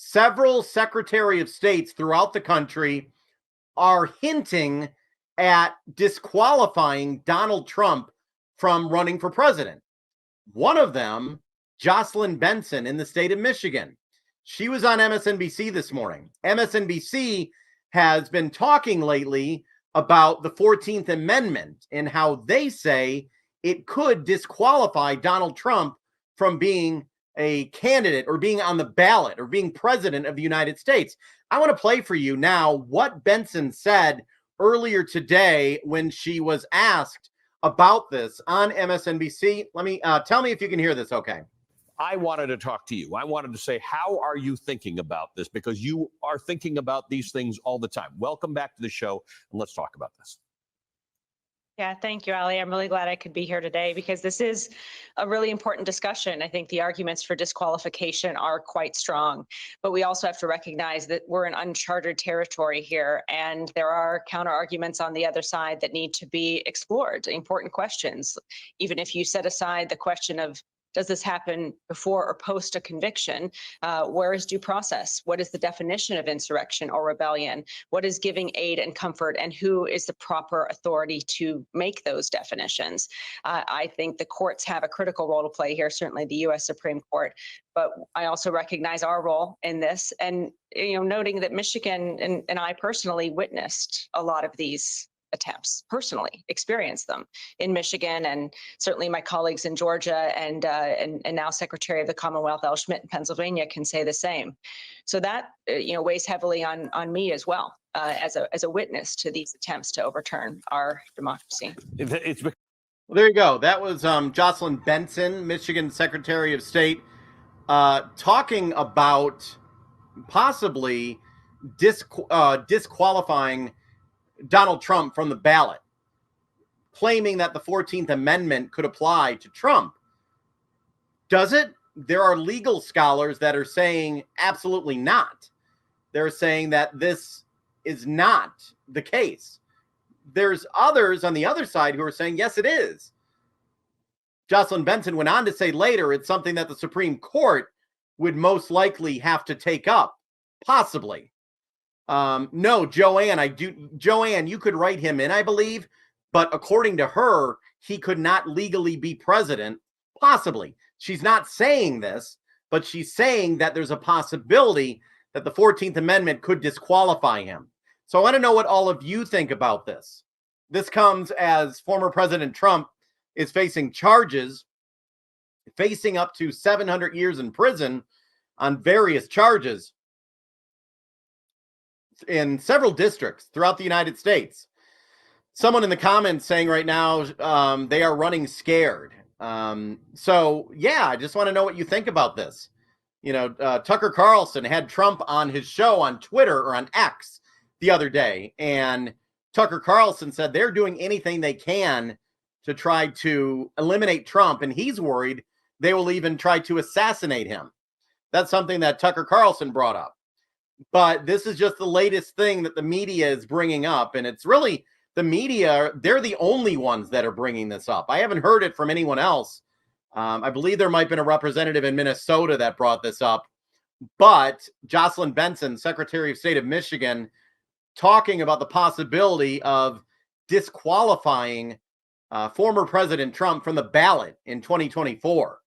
several Secretary of States throughout the country are hinting at disqualifying Donald Trump from running for president. One of them, Jocelyn Benson in the state of Michigan. She was on MSNBC this morning. MSNBC has been talking lately about the 14th Amendment and how they say it could disqualify Donald Trump from being a candidate or being on the ballot or being president of the United States. I want to play for you now what Benson said earlier today when she was asked about this on MSNBC. Let me tell me if you can hear this okay. I wanted to talk to you. I wanted to say, how are you thinking about this? Because you are thinking about these things all the time. Welcome back to the show, and let's talk about this. Yeah, thank you, Ali. I'm really glad I could be here today because this is a really important discussion. I think the arguments for disqualification are quite strong, but we also have to recognize that we're in uncharted territory here, and there are counter arguments on the other side that need to be explored, important questions. Even if you set aside the question of does this happen before or post a conviction? Where is due process? What is the definition of insurrection or rebellion? What is giving aid and comfort? And who is the proper authority to make those definitions? I think the courts have a critical role to play here, certainly the U.S. Supreme Court. But I also recognize our role in this. And, noting that Michigan and I personally witnessed a lot of these attempts, personally experienced them in Michigan, and certainly my colleagues in Georgia and now Secretary of the Commonwealth Al Schmidt in Pennsylvania can say the same. So that weighs heavily on me as well as a witness to these attempts to overturn our democracy. Well, there you go. That was Jocelyn Benson, Michigan Secretary of State, talking about possibly disqualifying Donald Trump from the ballot, claiming that the 14th Amendment could apply to Trump. Does it? There are legal scholars that are saying absolutely not. They're saying that this is not the case. There's others on the other side who are saying, yes, it is. Jocelyn Benson went on to say later it's something that the Supreme Court would most likely have to take up, possibly. No, Joanne, you could write him in, I believe, but according to her, he could not legally be president, possibly. She's not saying this, but she's saying that there's a possibility that the 14th Amendment could disqualify him. So I want to know what all of you think about this. This comes as former President Trump is facing charges, facing up to 700 years in prison on various charges in several districts throughout the United States. Someone in the comments saying right now they are running scared. So, yeah, I just want to know what you think about this. Tucker Carlson had Trump on his show on Twitter or on X the other day, and Tucker Carlson said they're doing anything they can to try to eliminate Trump, and he's worried they will even try to assassinate him. That's something that Tucker Carlson brought up. But this is just the latest thing that the media is bringing up. And it's really the media, they're the only ones that are bringing this up. I haven't heard it from anyone else. I believe there might have been a representative in Minnesota that brought this up. But Jocelyn Benson, Secretary of State of Michigan, talking about the possibility of disqualifying former President Trump from the ballot in 2024.